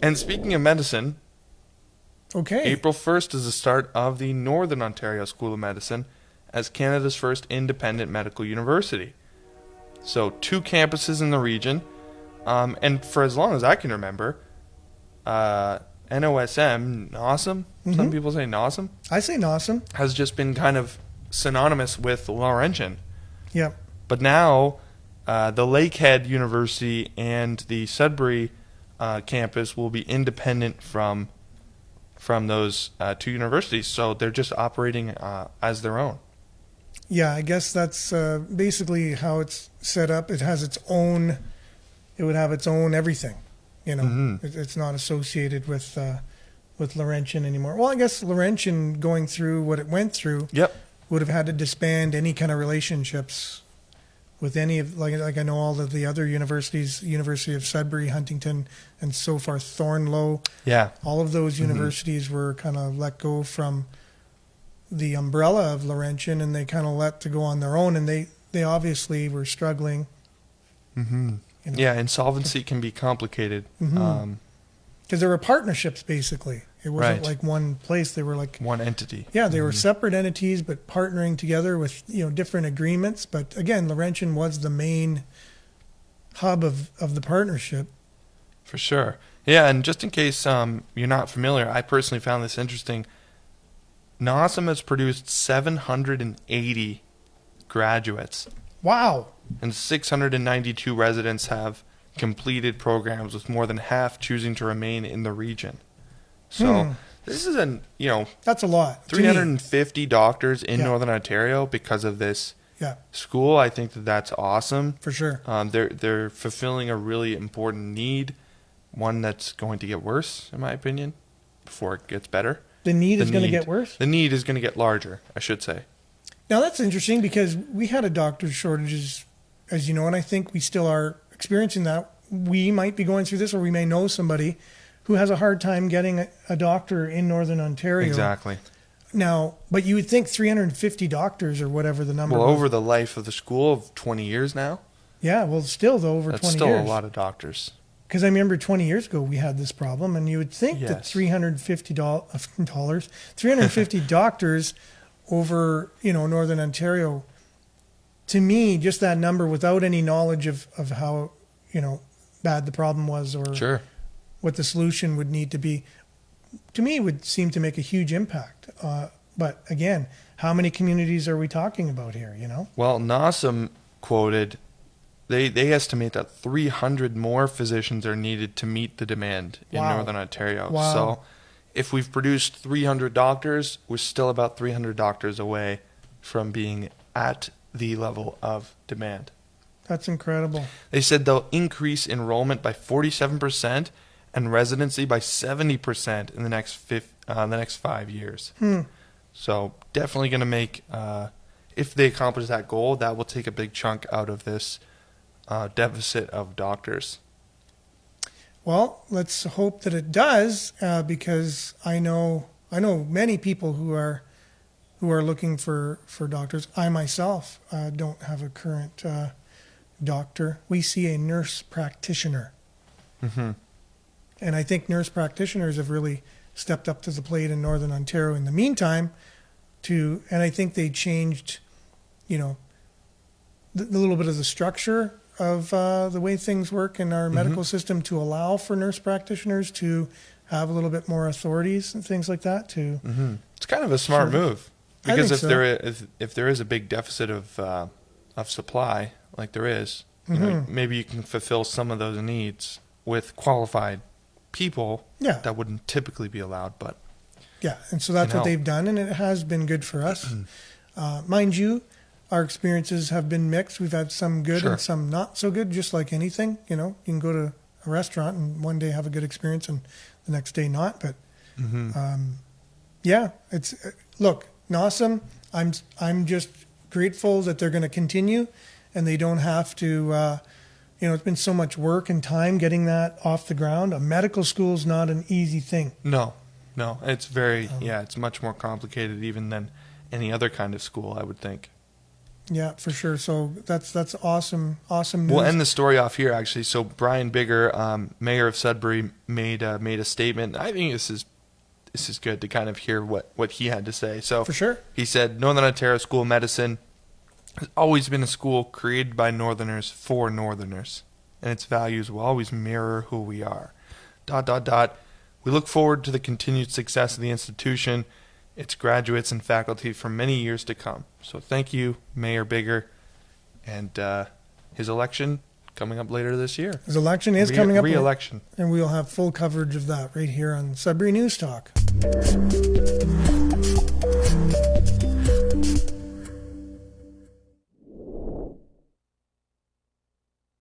And speaking of medicine, Okay. April 1st is the start of the Northern Ontario School of Medicine as Canada's first independent medical university. So 2 campuses in the region, and for as long as I can remember, NOSM, some people say NOSM, I say NOSM. has just been kind of synonymous with Laurentian. Yep. But now, the Lakehead University and the Sudbury campus will be independent from those 2 universities, so they're just operating as their own. Yeah, I guess that's basically how it's set up. It has its own. It would have its own everything. You know, it's not associated with Laurentian anymore. Well, I guess Laurentian, going through what it went through, would have had to disband any kind of relationships with any of, like I know all of the other universities, University of Sudbury, Huntington, and so far Thornlow. Yeah. All of those universities were kind of let go from the umbrella of Laurentian, and they kind of let to go on their own, and they obviously were struggling. Mm-hmm. You know. Yeah, insolvency can be complicated. Because there were partnerships, basically. It wasn't Right. like one place. They were like One entity. Yeah, they were separate entities, but partnering together with different agreements. But again, Laurentian was the main hub of the partnership. For sure. Yeah, and just in case you're not familiar, I personally found this interesting. NOSM has produced 780 graduates, Wow. and 692 residents have completed programs, with more than half choosing to remain in the region. So this is That's a lot. to me. 350 doctors in Yeah. Northern Ontario because of this Yeah, school. I think that's awesome. for sure. They're fulfilling a really important need, one that's going to get worse, in my opinion, before it gets better. The need The is going to need. get worse. The need is going to get larger, I should say. Now that's interesting because we had a doctor shortages, as you know, and I think we still are experiencing that. We might be going through this, or we may know somebody who has a hard time getting a doctor in Northern Ontario. Exactly. Now, but you would think 350 doctors or whatever the number Well, was. over the life of the school of 20 years now, Yeah, well, still though, over that's 20 still years. a lot of doctors. Because I remember 20 years ago we had this problem, and you would think that Yes. $350 doctors over Northern Ontario. To me, just that number, without any knowledge of how bad the problem was or Sure. what the solution would need to be, to me would seem to make a huge impact. But again, how many communities are we talking about here? Well, NOSM quoted, they estimate that 300 more physicians are needed to meet the demand in Wow. Northern Ontario. Wow. So if we've produced 300 doctors, we're still about 300 doctors away from being at the level of demand. That's incredible. They said they'll increase enrollment by 47% and residency by 70% in the next 5 years. So definitely going to make, if they accomplish that goal, that will take a big chunk out of this deficit of doctors. Well, let's hope that it does, because I know many people who are looking for doctors. I myself don't have a current doctor. We see a nurse practitioner. And I think nurse practitioners have really stepped up to the plate in Northern Ontario in the meantime and I think they changed, the little bit of the structure of the way things work in our medical system to allow for nurse practitioners to have a little bit more authorities and things like that too. It's kind of a smart move, I because think if there is a big deficit of supply, like there is, maybe you can fulfill some of those needs with qualified people that wouldn't typically be allowed. But yeah, and so that's what they've done, and it has been good for us. Mind you, our experiences have been mixed. We've had some good and some not so good, just like anything. You can go to a restaurant and one day have a good experience and the next day not. But it's look, NOSM, I'm just grateful that they're going to continue and they don't have to. It's been so much work and time getting that off the ground. A medical school is not an easy thing. No, it's very it's much more complicated even than any other kind of school, I would think. Yeah, for sure. So that's awesome news. We'll end the story off here, actually. So Brian Bigger, mayor of Sudbury, made a statement. I think this is good to kind of hear what he had to say. So For sure. he said, Northern Ontario School of Medicine has always been a school created by Northerners for Northerners, and its values will always mirror who we are. ... We look forward to the continued success of the institution, its graduates and faculty for many years to come. So thank you, Mayor Bigger, and his election coming up later this year. His election is coming up. Re-election. And we'll have full coverage of that right here on Sudbury News Talk.